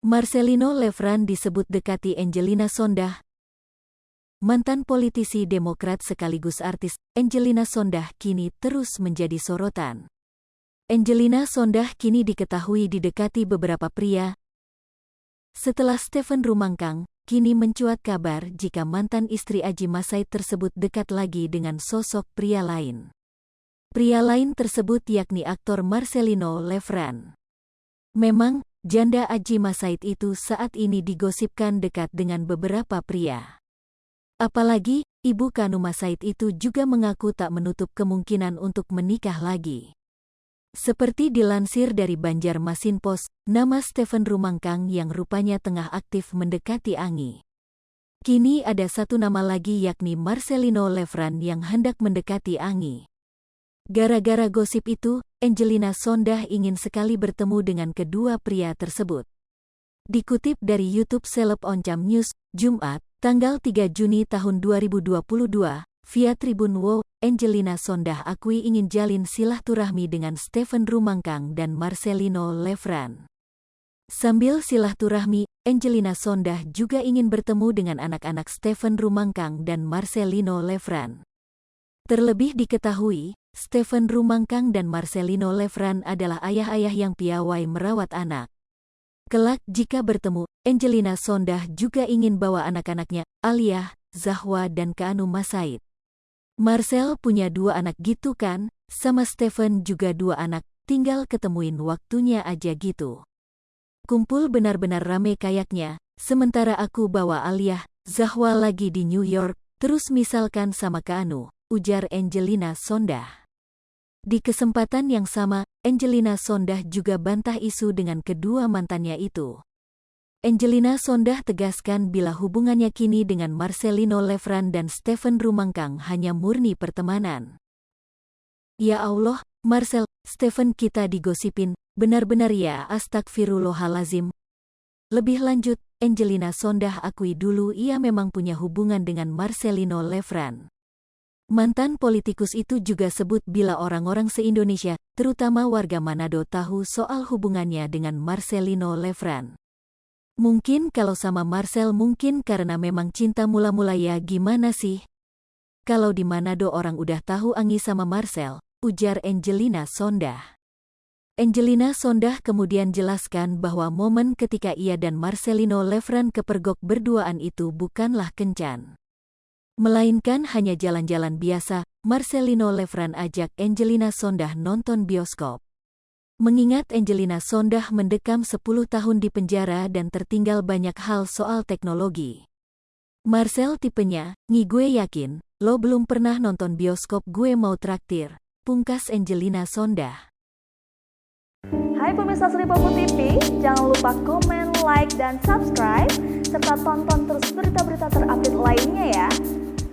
Marcelino Lefran disebut dekati Angelina Sondah. Mantan politisi Demokrat sekaligus artis, Angelina Sondah kini terus menjadi sorotan. Angelina Sondah kini diketahui didekati beberapa pria. Setelah Stephen Rumangkang, kini mencuat kabar jika mantan istri Adji Massaid tersebut dekat lagi dengan sosok pria lain. Pria lain tersebut yakni aktor Marcelino Lefran. Memang, janda Adji Massaid itu saat ini digosipkan dekat dengan beberapa pria. Apalagi, ibu Kanu Massaid itu juga mengaku tak menutup kemungkinan untuk menikah lagi. Seperti dilansir dari Banjarmasin Post, nama Stephen Rumangkang yang rupanya tengah aktif mendekati Anggi. Kini ada satu nama lagi yakni Marcelino Lefran yang hendak mendekati Anggi. Gara-gara gosip itu, Angelina Sondah ingin sekali bertemu dengan kedua pria tersebut. Dikutip dari YouTube Seleb Oncam News, Jumat, tanggal 3 Juni tahun 2022, via Tribun Wow, Angelina Sondah akui ingin jalin silaturahmi dengan Stephen Rumangkang dan Marcelino Lefran. Sambil silaturahmi, Angelina Sondah juga ingin bertemu dengan anak-anak Stephen Rumangkang dan Marcelino Lefran. Terlebih diketahui, Stephen Rumangkang dan Marcelino Lefran adalah ayah-ayah yang piawai merawat anak. Kelak jika bertemu, Angelina Sondah juga ingin bawa anak-anaknya, Alia, Zahwa dan Kanu Massaid. Marcel punya 2 anak gitu kan, sama Stephen juga 2 anak, tinggal ketemuin waktunya aja gitu. Kumpul benar-benar rame kayaknya, sementara aku bawa Alia, Zahwa lagi di New York, terus misalkan sama Kanu, ujar Angelina Sondah. Di kesempatan yang sama, Angelina Sondah juga bantah isu dengan kedua mantannya itu. Angelina Sondah tegaskan bila hubungannya kini dengan Marcelino Lefran dan Stephen Rumangkang hanya murni pertemanan. Ya Allah, Marcel, Stephen kita digosipin, benar-benar ya astagfirullahalazim. Lebih lanjut, Angelina Sondah akui dulu ia memang punya hubungan dengan Marcelino Lefran. Mantan politikus itu juga sebut bila orang-orang se-Indonesia, terutama warga Manado tahu soal hubungannya dengan Marcelino Lefran. Mungkin kalau sama Marcel mungkin karena memang cinta mula-mula ya gimana sih? Kalau di Manado orang udah tahu Anggi sama Marcel, ujar Angelina Sondah. Angelina Sondah kemudian jelaskan bahwa momen ketika ia dan Marcelino Lefran kepergok berduaan itu bukanlah kencan. Melainkan hanya jalan-jalan biasa, Marcelino Lefran ajak Angelina Sondah nonton bioskop. Mengingat Angelina Sondah mendekam 10 tahun di penjara dan tertinggal banyak hal soal teknologi. Marcel tipenya, "Ngi gue yakin, lo belum pernah nonton bioskop gue mau traktir," pungkas Angelina Sondah. Hai pemirsa Sri Popo TV, jangan lupa komen, like, dan subscribe, serta tonton terus berita-berita terupdate lainnya ya.